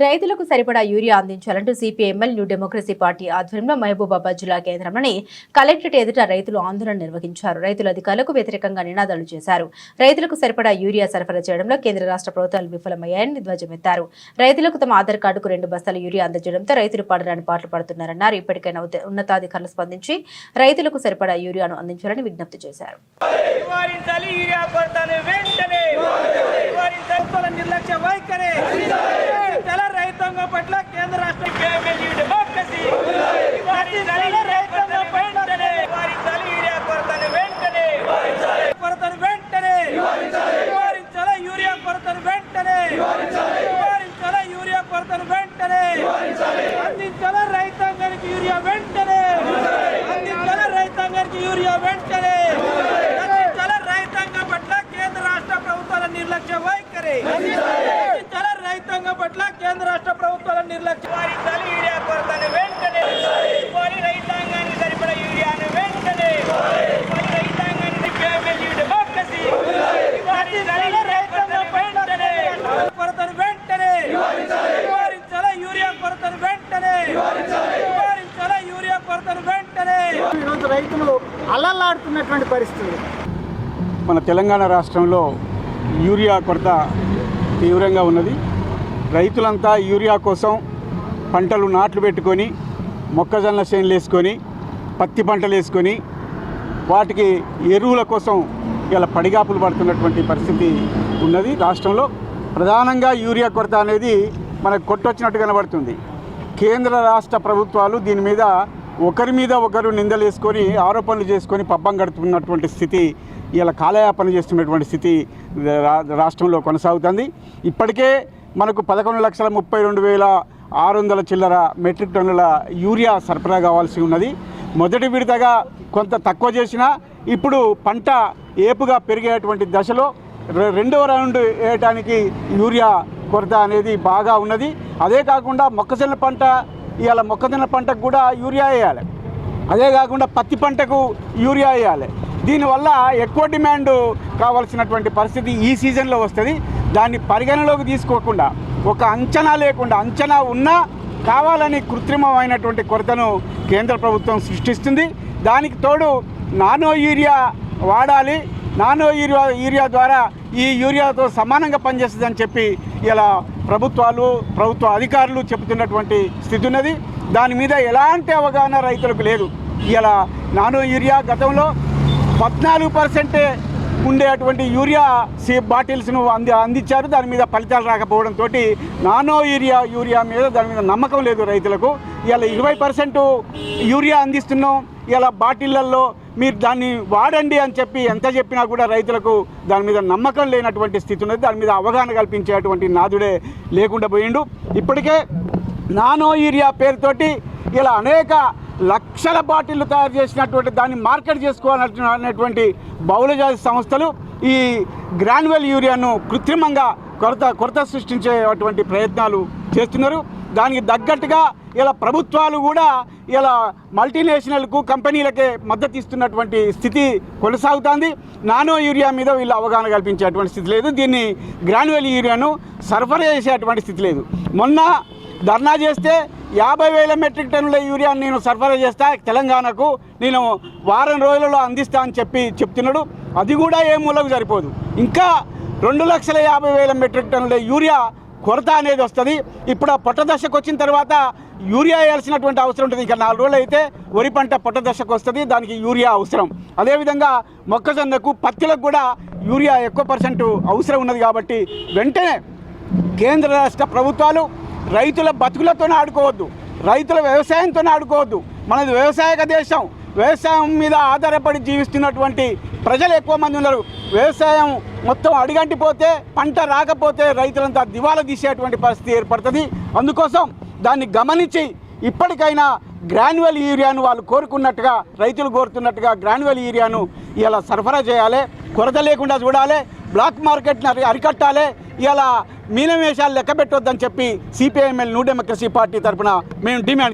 రైతులకు సరిపడా యూరియా అందించాలంటూ సిపిఎంఎల్ న్యూ డెమోక్రసీ పార్టీ ఆధ్వర్యంలో మహబూబాబాద్ జిల్లా కేంద్రంలోని కలెక్టరేట్ ఎదుట రైతులు ఆందోళన నిర్వహించారు. రైతుల అధికారులకు వ్యతిరేకంగా నినాదాలు చేశారు. రైతులకు సరిపడా యూరియా సరఫరా చేయడంలో కేంద్ర రాష్ట్ర ప్రభుత్వాలు విఫలమయ్యాయని ధ్వజమెత్తారు. రైతులకు తమ ఆధార్ కార్డుకు 2 బస్తాల యూరియా అందజేయడంతో రైతులు పడరాని పాటలు పడుతున్నారన్నారు. ఇప్పటికైనా ఉన్నతాధికారులు స్పందించి రైతులకు సరిపడా యూరియాను అందించాలని విజ్ఞప్తి చేశారు. రైతాంగం పట్ల కేంద్ర రాష్ట్ర డెమోక్రసీ కొరతను వెంటనే యూరియా కొరతను వెంటనే యూరియా కొరతను వెంటనే అందించాల రైతాంగానికి యూరియా వెంటనే అందించాల రైతాంగానికి యూరియా వెంటనే అందించాల రైతాంగం పట్ల కేంద్ర రాష్ట్ర ప్రభుత్వాల నిర్లక్ష్య వైఖరి రైతాంగం పట్ల కేంద్ర రాష్ట్ర ప్రభుత్వాల నిర్లక్ష్యం యూరియా కొరతను వెంటనే రైతాంగానికి సరిపడా యూరియాను వెంటనే రైతాంగానికి డెమోక్రసీ కొరతను వెంటనే యూరియా కొరతను వెంటనే యూరియా కొరతను వెంటనే ఈరోజు రైతులు అల్లల్లాడుతున్నటువంటి పరిస్థితులు. మన తెలంగాణ రాష్ట్రంలో యూరియా కొరత తీవ్రంగా ఉన్నది. రైతులంతా యూరియా కోసం పంటలు నాట్లు పెట్టుకొని మొక్కజొన్న చేనులు వేసుకొని పత్తి పంటలు వేసుకొని వాటికి ఎరువుల కోసం ఇలా పడిగాపులు పడుతున్నటువంటి పరిస్థితి ఉన్నది. రాష్ట్రంలో ప్రధానంగా యూరియా కొరత అనేది మనకు కొట్టొచ్చినట్టు కనబడుతుంది. కేంద్ర రాష్ట్ర ప్రభుత్వాలు దీని మీద ఒకరు నిందలు వేసుకొని ఆరోపణలు చేసుకొని పబ్బం గడుపుతున్నటువంటి స్థితి, ఇలా కాలయాపన చేస్తున్నటువంటి స్థితి రాష్ట్రంలో కొనసాగుతుంది. ఇప్పటికే మనకు 11,32,600 చిల్లర మెట్రిక్ టన్నుల యూరియా సరఫరా కావాల్సి ఉన్నది. మొదటి విడతగా కొంత తక్కువ చేసినా ఇప్పుడు పంట ఏపుగా పెరిగేటువంటి దశలో రెండవ రౌండ్ వేయటానికి యూరియా కొరత అనేది బాగా ఉన్నది. అదే కాకుండా మొక్కజొన్న పంటకు కూడా యూరియా వేయాలి. అదే కాకుండా పత్తి పంటకు యూరియా వేయాలి. దీనివల్ల ఎక్కువ డిమాండ్ కావాల్సినటువంటి పరిస్థితి ఈ సీజన్లో వస్తుంది. దాన్ని పరిగణలోకి తీసుకోకుండా ఒక అంచనా లేకుండా, అంచనా ఉన్నా కావాలని కృత్రిమమైనటువంటి కొరతను కేంద్ర ప్రభుత్వం సృష్టిస్తుంది. దానికి తోడు నానో యూరియా వాడాలి, నానో యూరియా ద్వారా ఈ యూరియాతో సమానంగా పనిచేస్తుందని చెప్పి ఇలా ప్రభుత్వ అధికారులు చెబుతున్నటువంటి స్థితి ఉన్నది. దాని మీద ఎలాంటి అవగాహన రైతులకు లేదు. ఇలా నానో యూరియా గతంలో 14% ఉండేటువంటి యూరియా బాటిల్స్ను అందించారు. దాని మీద ఫలితాలు రాకపోవడంతో నానో యూరియా మీద దాని మీద నమ్మకం లేదు రైతులకు. ఇలా 20% యూరియా అందిస్తున్నాం, ఇలా బాటిళ్లలో మీరు దాన్ని వాడండి అని చెప్పి ఎంత చెప్పినా కూడా రైతులకు దాని మీద నమ్మకం లేనటువంటి స్థితి ఉన్నది. దాని మీద అవగాహన కల్పించేటువంటి నాదుడే లేకుండా పోయిండు. ఇప్పటికే నానో యూరియా పేరుతోటి ఇలా అనేక లక్షల బాటిళ్లు తయారు చేసినటువంటి దాన్ని మార్కెట్ చేసుకోవాలనేటువంటి బహుళజాతి సంస్థలు ఈ గ్రాన్యువల్ యూరియాను కృత్రిమంగా కొరత సృష్టించేటువంటి ప్రయత్నాలు చేస్తున్నారు. దానికి తగ్గట్టుగా ఇలా ప్రభుత్వాలు కూడా ఇలా మల్టీనేషనల్కు కంపెనీలకే మద్దతు ఇస్తున్నటువంటి స్థితి కొనసాగుతుంది. నానో యూరియా మీద వీళ్ళు అవగాహన కల్పించేటువంటి స్థితి లేదు. దీన్ని గ్రాన్యువల్ యూరియాను సరఫరా చేసేటువంటి స్థితి లేదు. మొన్న ధర్నా చేస్తే 50,000 మెట్రిక్ టన్నుల యూరియాను నేను సరఫరా చేస్తా, తెలంగాణకు నేను వారం రోజులలో అందిస్తా అని చెప్తున్నాడు. అది కూడా ఏ మూలకు సరిపోదు. ఇంకా 2,50,000 మెట్రిక్ టన్నుల యూరియా కొరత అనేది వస్తుంది. ఇప్పుడు ఆ పొట్ట దశకు వచ్చిన తర్వాత యూరియా వేయాల్సినటువంటి అవసరం ఉంటుంది. ఇంకా 4 రోజులు అయితే వరి పంట పొట్ట దశకు వస్తుంది, దానికి యూరియా అవసరం. అదేవిధంగా మొక్కజొన్నకు పత్తిలకు కూడా యూరియా ఎక్కువ % అవసరం ఉన్నది. కాబట్టి వెంటనే కేంద్ర రాష్ట్ర ప్రభుత్వాలు రైతుల బతుకులతో ఆడుకోవద్దు, రైతుల వ్యవసాయంతో ఆడుకోవద్దు. మనది వ్యవసాయక దేశం. వ్యవసాయం మీద ఆధారపడి జీవిస్తున్నటువంటి ప్రజలు ఎక్కువ మంది ఉన్నారు. వ్యవసాయం మొత్తం అడిగంటిపోతే, పంట రాకపోతే రైతులంతా దివాలా తీసేటువంటి పరిస్థితి ఏర్పడుతుంది. అందుకోసం దాన్ని గమనించి ఇప్పటికైనా గ్రాన్యువల్ యూరియాను వాళ్ళు కోరుకున్నట్టుగా, రైతులు కోరుతున్నట్టుగా గ్రాన్యువల్ యూరియాను ఇలా సరఫరా చేయాలి. కొరత లేకుండా చూడాలి. బ్లాక్ మార్కెట్ని అరికట్టాలి. ఇలా మీనమేషాలు లెక్క పెట్టొద్దని చెప్పి సిపిఎంఎల్ న్యూ డెమోక్రసీ పార్టీ తరఫున మేము డిమాండ్ చేస్తాం.